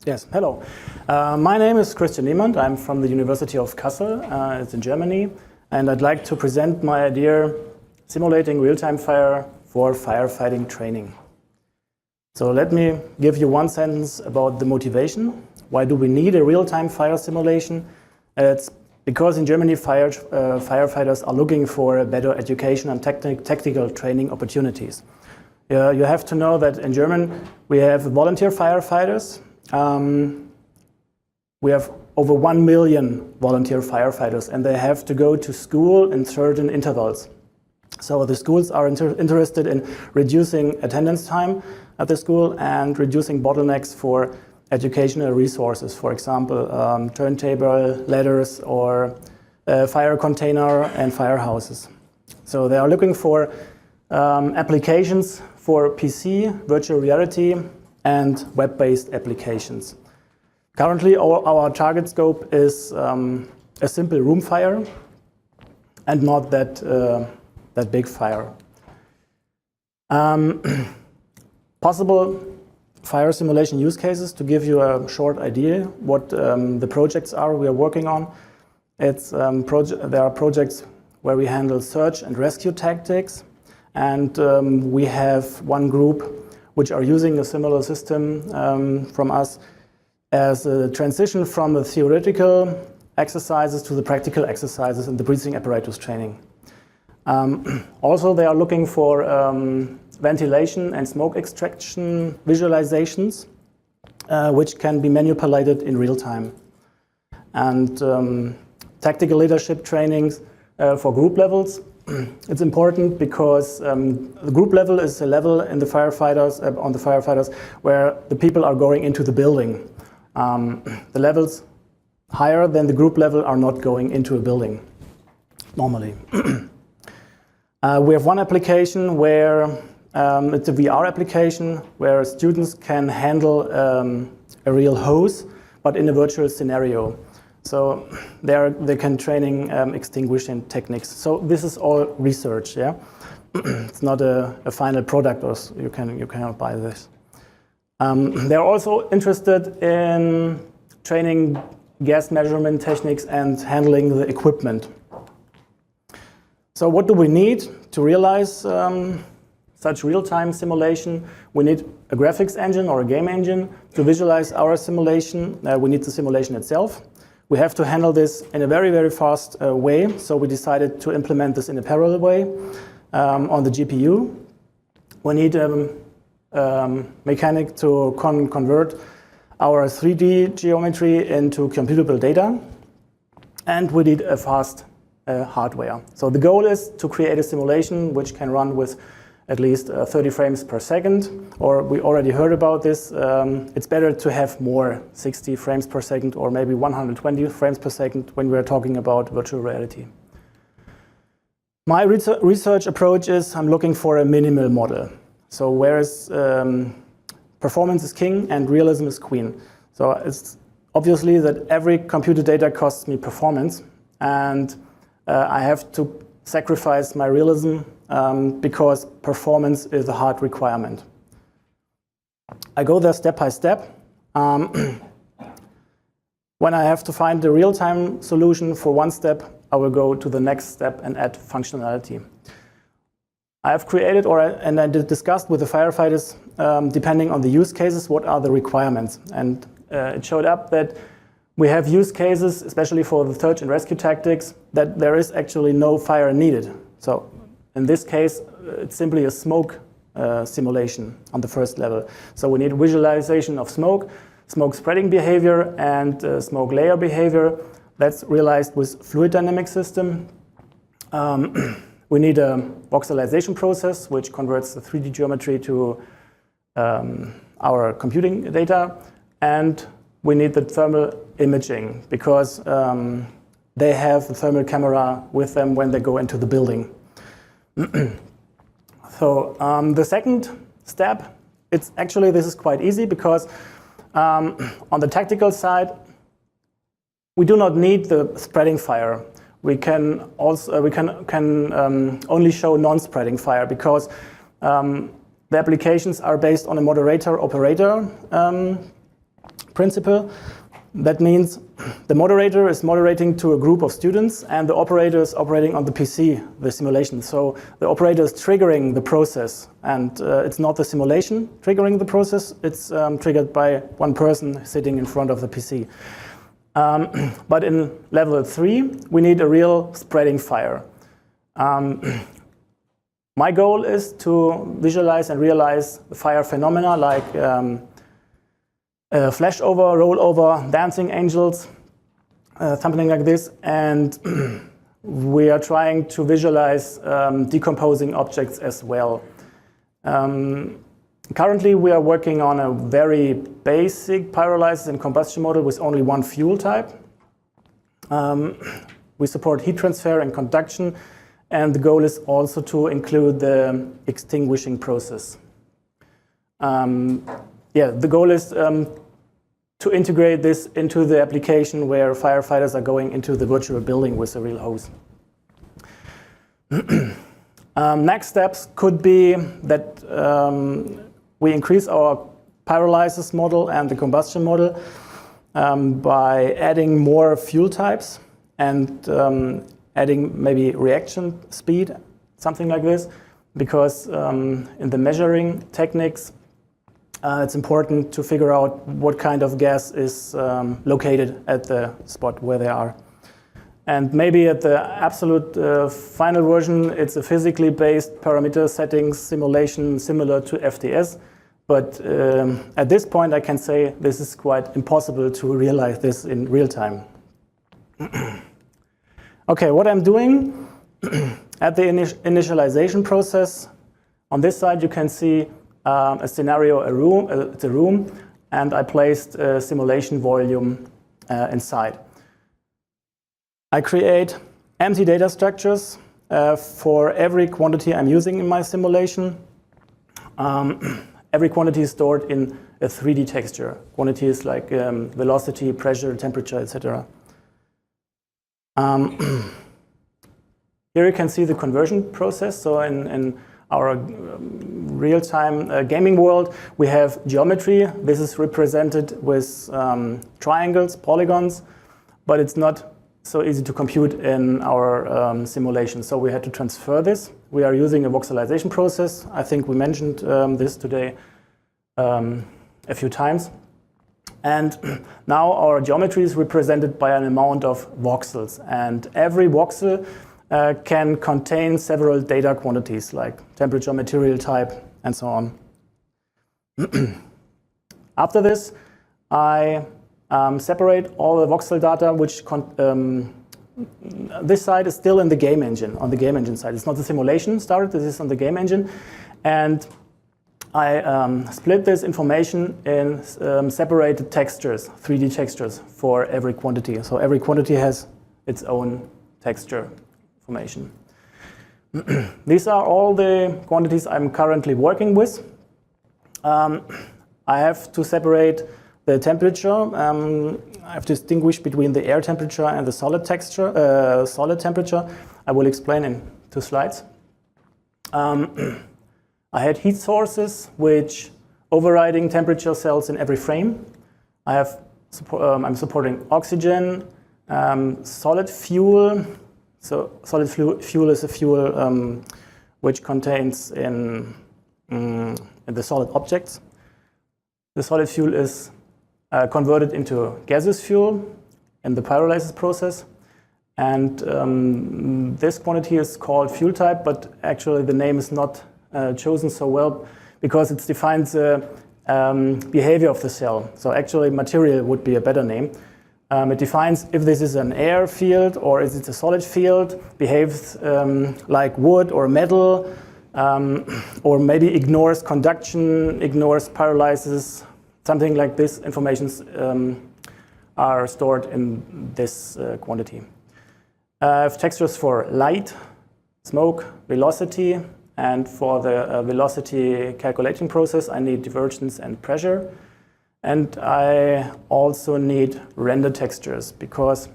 Yes, hello. My name is Niemand. I'm from the University of Kassel. It's in Germany. And I'd like to present my idea, simulating real-time fire for firefighting training. So let me give you one sentence about the motivation. Why do we need a real-time fire simulation? It's because in Germany, firefighters are looking for a better education and technical training opportunities. You have to know that in Germany, we have volunteer firefighters. We have over 1 million volunteer firefighters, and they have to go to school in certain intervals. So the schools are interested in reducing attendance time at the school and reducing bottlenecks for educational resources, for example, turntable, ladders, or fire container and firehouses. So they are looking for applications for PC, virtual reality, and web-based applications. Currently, our target scope is a simple room fire and not that big fire. Possible fire simulation use cases, to give you a short idea what the projects are we are working on. There are projects where we handle search and rescue tactics, and we have one group which are using a similar system from us as a transition from the theoretical exercises to the practical exercises in the breathing apparatus training. Also, they are looking for ventilation and smoke extraction visualizations, which can be manipulated in real time. And tactical leadership trainings for group levels. It's important because the group level is a level in the firefighters, on the firefighters, where the people are going into the building. The levels higher than the group level are not going into a building, normally. We have one application where it's a VR application where students can handle a real hose, but in a virtual scenario. So they can training extinguishing techniques. So this is all research, yeah. It's not a final product, or you cannot buy this. They're also interested in training gas measurement techniques and handling the equipment. So what do we need to realize such real-time simulation? We need a graphics engine or a game engine to visualize our simulation. We need the simulation itself. We have to handle this in a very, very fast way, so we decided to implement this in a parallel way on the GPU. We need a mechanic to convert our 3D geometry into computable data, and we need a fast hardware. So the goal is to create a simulation which can run with at least 30 frames per second, or we already heard about this. It's better to have more, 60 frames per second or maybe 120 frames per second when we're talking about virtual reality. My research approach is I'm looking for a minimal model. So whereas performance is king and realism is queen. So it's obviously that every computer data costs me performance, and I have to sacrifice my realism because performance is a hard requirement. I go there step by step. When I have to find the real-time solution for one step, I will go to the next step and add functionality. I have created, and I discussed with the firefighters, depending on the use cases, what are the requirements. And it showed up that we have use cases, especially for the search and rescue tactics, that there is actually no fire needed. So in this case, it's simply a smoke simulation on the first level. So we need visualization of smoke spreading behavior, and smoke layer behavior. That's realized with fluid dynamic system. We need a voxelization process, which converts the 3D geometry to our computing data. And we need the thermal imaging, because they have the thermal camera with them when they go into the building. So the second step, this is quite easy, because on the tactical side, we do not need the spreading fire. We can only show non-spreading fire, because the applications are based on a moderator-operator principle. That means the moderator is moderating to a group of students and the operator is operating on the PC, the simulation. So the operator is triggering the process, and it's not the simulation triggering the process, it's triggered by one person sitting in front of the PC. But in level 3, we need a real spreading fire. My goal is to visualize and realize the fire phenomena like flashover, rollover, dancing angels, something like this. And we are trying to visualize decomposing objects as well. Currently, we are working on a very basic pyrolysis and combustion model with only one fuel type. We support heat transfer and conduction, and the goal is also to include the extinguishing process. The goal is to integrate this into the application where firefighters are going into the virtual building with a real hose. Next steps could be that we increase our pyrolysis model and the combustion model by adding more fuel types and adding maybe reaction speed, something like this, because in the measuring techniques, it's important to figure out what kind of gas is located at the spot where they are. And maybe at the absolute final version, it's a physically based parameter settings simulation similar to FTS. But at this point, I can say this is quite impossible to realize this in real time. Okay, what I'm doing at the initialization process, on this side you can see a scenario, it's a room, and I placed a simulation volume inside. I create empty data structures for every quantity I'm using in my simulation. Every quantity is stored in a 3D texture. Quantities like velocity, pressure, temperature, etc. Here you can see the conversion process. So in our real-time gaming world, we have geometry. This is represented with triangles, polygons, but it's not so easy to compute in our simulation. So we had to transfer this. We are using a voxelization process. I think we mentioned this today a few times. And now our geometry is represented by an amount of voxels. And every voxel can contain several data quantities like temperature, material type, and so on. After this, I separate all the voxel data, which this side is still in the game engine, on the game engine side. It's not the simulation started, this is on the game engine. And I split this information in separated textures, 3D textures for every quantity. So every quantity has its own texture information. These are all the quantities I'm currently working with. I have to separate the temperature. I have to distinguish between the air temperature and the solid temperature. I will explain in 2 slides. I had heat sources which overriding temperature cells in every frame. I'm supporting oxygen, solid fuel. So solid fuel is a fuel which contains in the solid objects. The solid fuel is converted into gaseous fuel in the pyrolysis process. And this quantity is called fuel type, but actually the name is not chosen so well because it defines the behavior of the cell. So actually material would be a better name. It defines if this is an air field or is it a solid field, behaves like wood or metal, or maybe ignores conduction, ignores pyrolysis, something like this. Informations are stored in this quantity. I have textures for light, smoke, velocity, and for the velocity calculating process, I need divergence and pressure. And I also need render textures because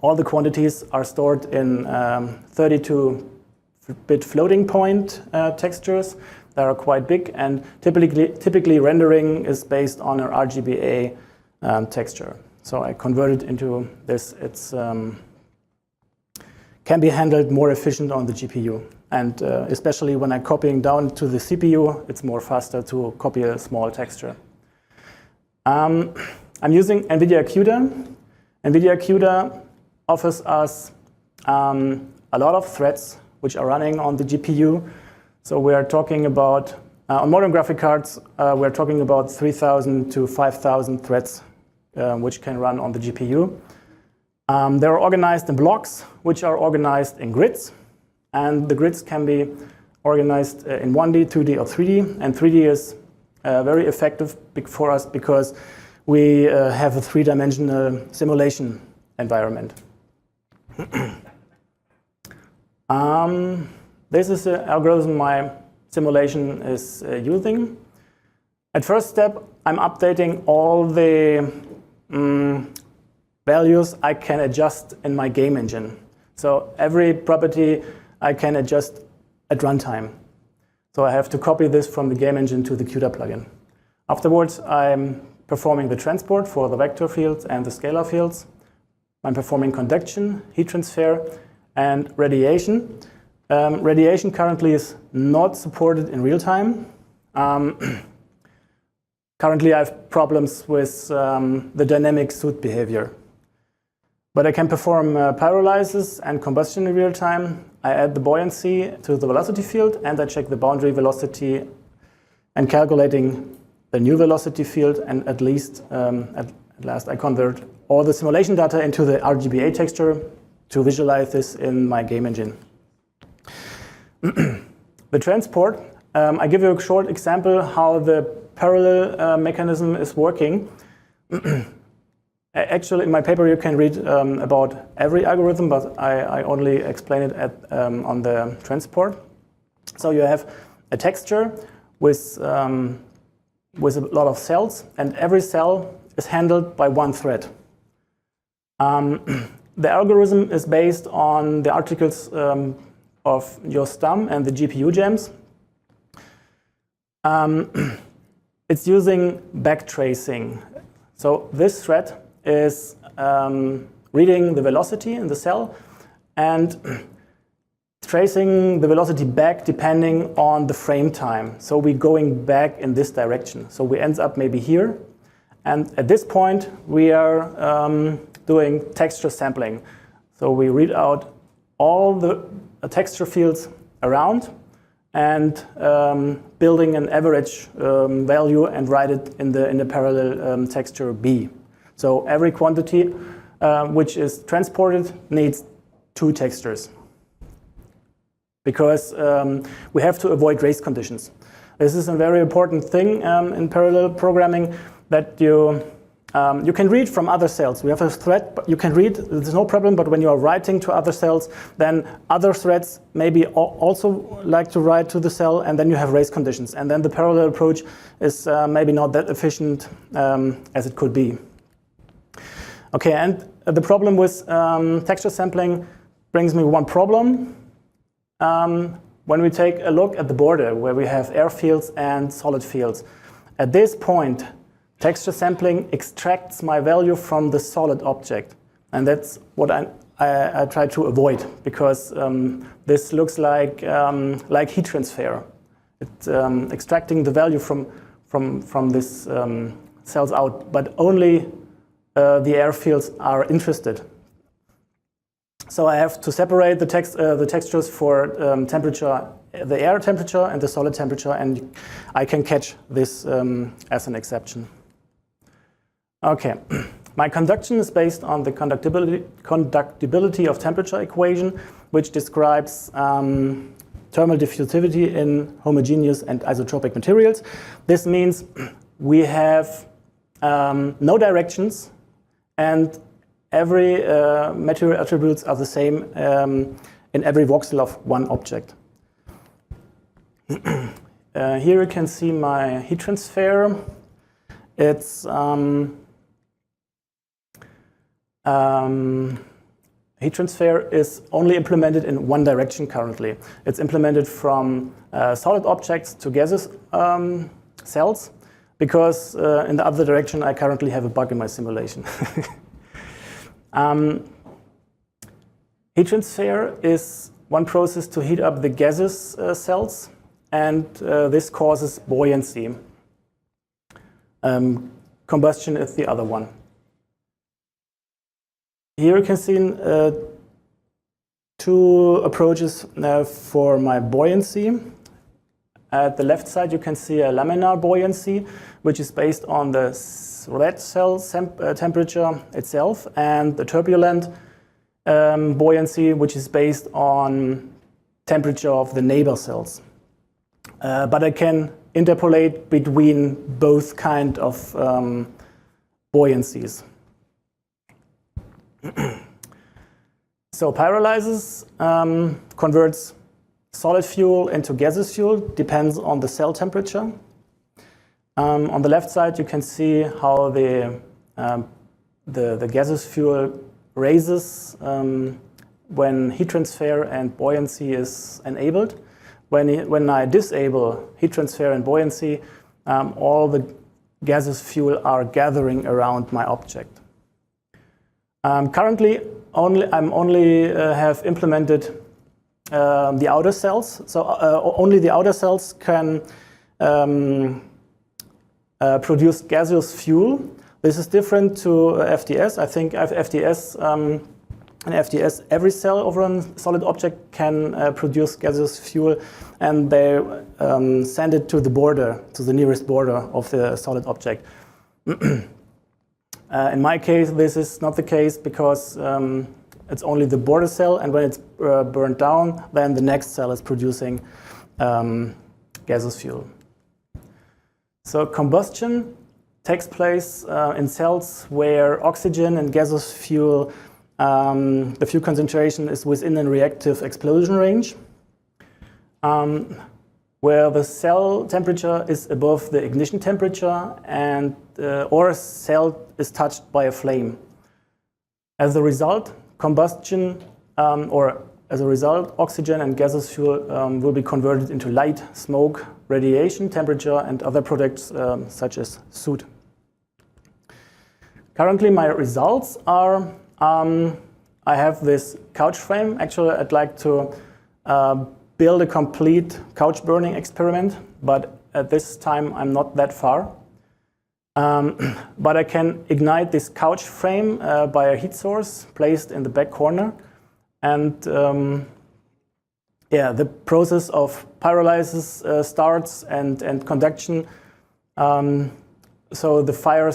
all the quantities are stored in 32-bit floating point textures that are quite big, and typically rendering is based on an RGBA texture. So I converted into this. It's can be handled more efficient on the GPU. And especially when I'm copying down to the CPU, it's more faster to copy a small texture. I'm using NVIDIA CUDA. NVIDIA CUDA offers us a lot of threads which are running on the GPU. So we are talking about, on modern graphic cards, we're talking about 3,000 to 5,000 threads which can run on the GPU. They're organized in blocks, which are organized in grids. And the grids can be organized in 1D, 2D, or 3D. And 3D is very effective for us because we have a three-dimensional simulation environment. This is the algorithm my simulation is using. At first step, I'm updating all the values I can adjust in my game engine. So every property I can adjust at runtime. So I have to copy this from the game engine to the CUDA plugin. Afterwards, I'm performing the transport for the vector fields and the scalar fields. I'm performing conduction, heat transfer, and radiation. Radiation currently is not supported in real time. Currently, I have problems with the dynamic suit behavior. But I can perform pyrolysis and combustion in real time. I add the buoyancy to the velocity field, and I check the boundary velocity and calculating the new velocity field. And at last, I convert all the simulation data into the RGBA texture to visualize this in my game engine. The transport, I give you a short example how the parallel mechanism is working. Actually, in my paper, you can read about every algorithm, but I only explain it on the transport. So you have a texture with a lot of cells, and every cell is handled by one thread. The algorithm is based on the articles of your STUM and the GPU gems. It's using backtracing. So this thread is reading the velocity in the cell and tracing the velocity back depending on the frame time. So we're going back in this direction. So we end up maybe here. And at this point, we are doing texture sampling. So we read out all the texture fields around and building an average value and write it in the parallel texture B. So every quantity which is transported needs two textures because we have to avoid race conditions. This is a very important thing in parallel programming that you can read from other cells. We have a thread, but you can read, there's no problem, but when you are writing to other cells, then other threads maybe also like to write to the cell, and then you have race conditions. And then the parallel approach is maybe not that efficient as it could be. Okay, and the problem with texture sampling brings me one problem. When we take a look at the border where we have air fields and solid fields, at this point, texture sampling extracts my value from the solid object. And that's what I try to avoid because this looks like heat transfer. It's extracting the value from this cells out, but only the air fields are interested. So I have to separate the textures for temperature, the air temperature and the solid temperature, and I can catch this as an exception. Okay, my conduction is based on the conductibility of temperature equation, which describes thermal diffusivity in homogeneous and isotropic materials. This means we have no directions, and every material attributes are the same in every voxel of one object. Here you can see my heat transfer. It's heat transfer is only implemented in one direction currently. It's implemented from solid objects to gaseous cells, because in the other direction I currently have a bug in my simulation. Heat transfer is one process to heat up the gaseous cells, and this causes buoyancy. Combustion is the other one. Here you can see two approaches for my buoyancy. At the left side you can see a laminar buoyancy, which is based on the red cell temperature itself, and the turbulent buoyancy, which is based on temperature of the neighbor cells. But I can interpolate between both kind of buoyancies. So pyrolysis converts solid fuel into gaseous fuel, depends on the cell temperature. On the left side you can see how the gaseous fuel raises when heat transfer and buoyancy is enabled. When I disable heat transfer and buoyancy, all the gaseous fuel are gathering around my object. Currently, I'm only have implemented the outer cells, so only the outer cells can produce gaseous fuel. This is different to FDS. I think in FDS, every cell over a solid object can produce gaseous fuel, and they send it to the border, to the nearest border of the solid object. In my case, this is not the case because it's only the border cell, and when it's burned down, then the next cell is producing gaseous fuel. So combustion takes place in cells where oxygen and gaseous fuel, the fuel concentration is within a reactive explosion range, where the cell temperature is above the ignition temperature, and or a cell is touched by a flame. As a result, oxygen and gaseous fuel will be converted into light, smoke, radiation, temperature, and other products such as soot. Currently, my results are I have this couch frame. Actually, I'd like to build a complete couch burning experiment, but at this time I'm not that far. But I can ignite this couch frame by a heat source placed in the back corner. And the process of pyrolysis starts and conduction. So the fire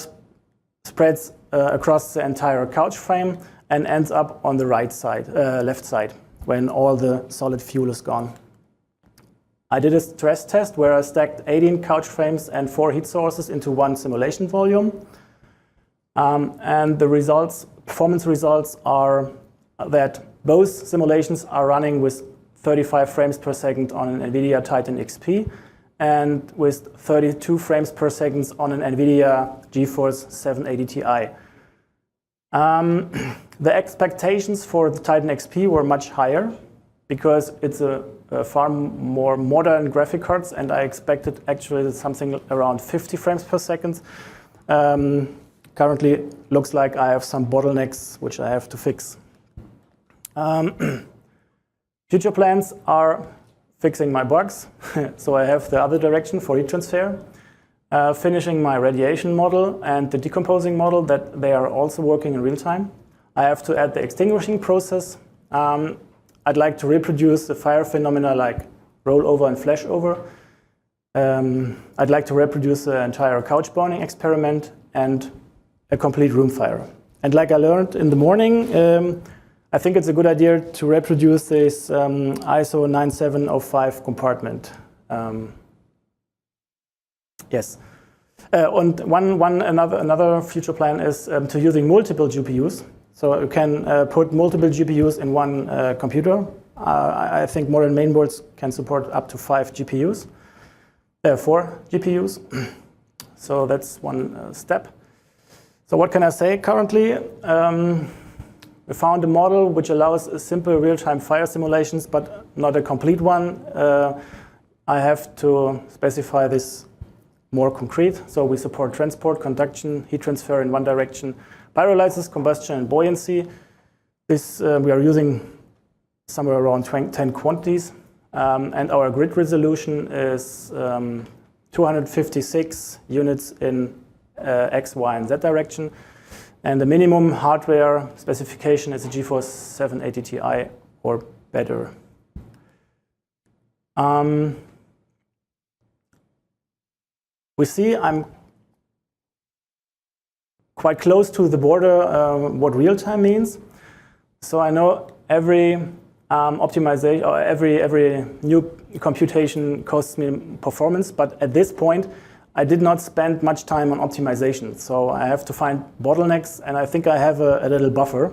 spreads across the entire couch frame and ends up on the left side, when all the solid fuel is gone. I did a stress test where I stacked 18 couch frames and 4 heat sources into one simulation volume. And the performance results are that both simulations are running with 35 frames per second on an NVIDIA Titan XP and with 32 frames per second on an NVIDIA GeForce 780 Ti. The expectations for the Titan XP were much higher because it's a far more modern graphic cards, and I expected actually something around 50 frames per second. Currently, looks like I have some bottlenecks which I have to fix. Future plans are fixing my bugs, so I have the other direction for heat transfer, finishing my radiation model and the decomposing model that they are also working in real time. I have to add the extinguishing process. I'd like to reproduce the fire phenomena like rollover and flashover. I'd like to reproduce the entire couch burning experiment and a complete room fire. And like I learned in the morning, I think it's a good idea to reproduce this ISO 9705 compartment. Yes. And another future plan is to using multiple GPUs. So you can put multiple GPUs in one computer. I think modern mainboards can support up to 4 GPUs. So that's one step. So what can I say currently? We found a model which allows simple real-time fire simulations, but not a complete one. I have to specify this more concrete. So we support transport, conduction, heat transfer in one direction, pyrolysis, combustion, and buoyancy. This we are using somewhere around 10 quantities. And our grid resolution is 256 units in X, Y, and Z direction. And the minimum hardware specification is a GeForce 780 Ti or better. We see I'm quite close to the border what real-time means. So I know every optimization or every new computation costs me performance, but at this point I did not spend much time on optimization. So I have to find bottlenecks, and I think I have a little buffer.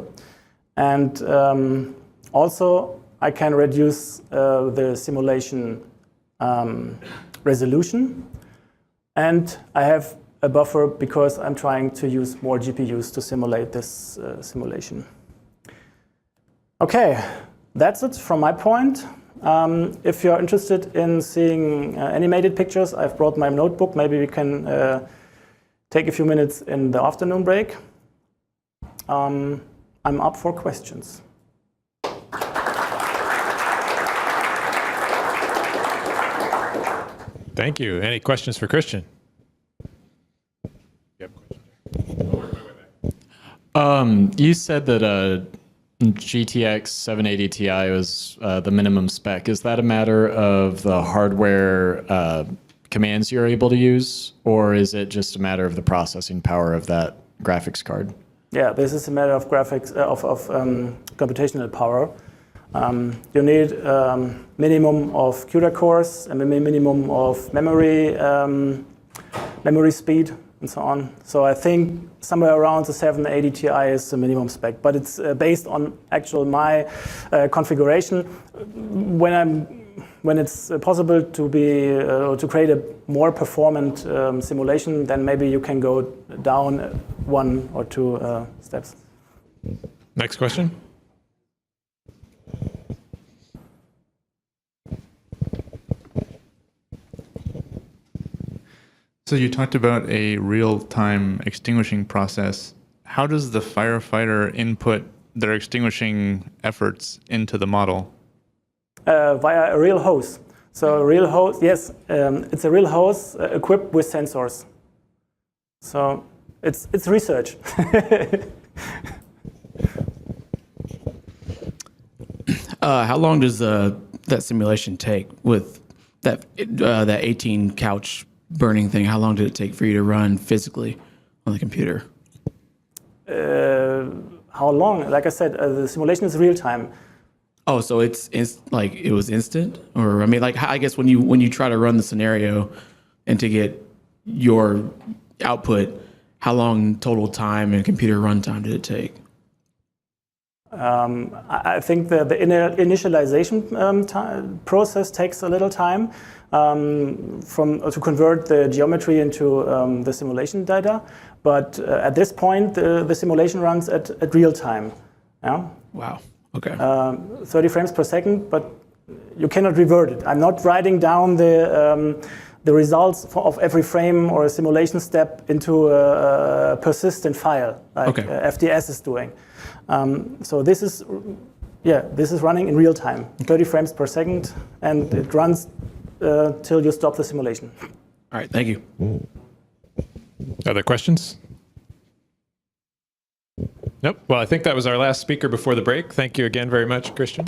And also I can reduce the simulation resolution. And I have a buffer because I'm trying to use more GPUs to simulate this simulation. Okay, that's it from my point. If you're interested in seeing animated pictures, I've brought my notebook. Maybe we can take a few minutes in the afternoon break. I'm up for questions. Thank you. Any questions for Christian? You said that GTX 780 Ti was the minimum spec. Is that a matter of the hardware commands you're able to use, or is it just a matter of the processing power of that graphics card? Yeah, this is a matter of graphics of computational power. You need minimum of CUDA cores and a minimum of memory speed and so on. So I think somewhere around the 780 Ti is the minimum spec, but it's based on actual my configuration. When it's possible to be to create a more performant simulation, then maybe you can go down 1 or 2 steps. Next question. So you talked about a real-time extinguishing process. How does the firefighter input their extinguishing efforts into the model? Via a real hose. So a real hose, yes, it's a real hose equipped with sensors. So it's research. How long does that simulation take with that 18 couch burning thing? How long did it take for you to run physically on the computer? How long? Like I said, the simulation is real time. Oh, so it's like it was instant, or I mean, like I guess when you try to run the scenario and to get your output, how long total time and computer runtime did it take? I think the initialization process takes a little time to convert the geometry into the simulation data. But at this point, the simulation runs at real time. Yeah? Wow. Okay. 30 frames per second, but you cannot revert it. I'm not writing down the results of every frame or a simulation step into a persistent file, like FDS is doing. So this is running in real time, 30 frames per second, and it runs till you stop the simulation. All right, thank you. Other questions? Nope. Well, I think that was our last speaker before the break. Thank you again very much, Christian.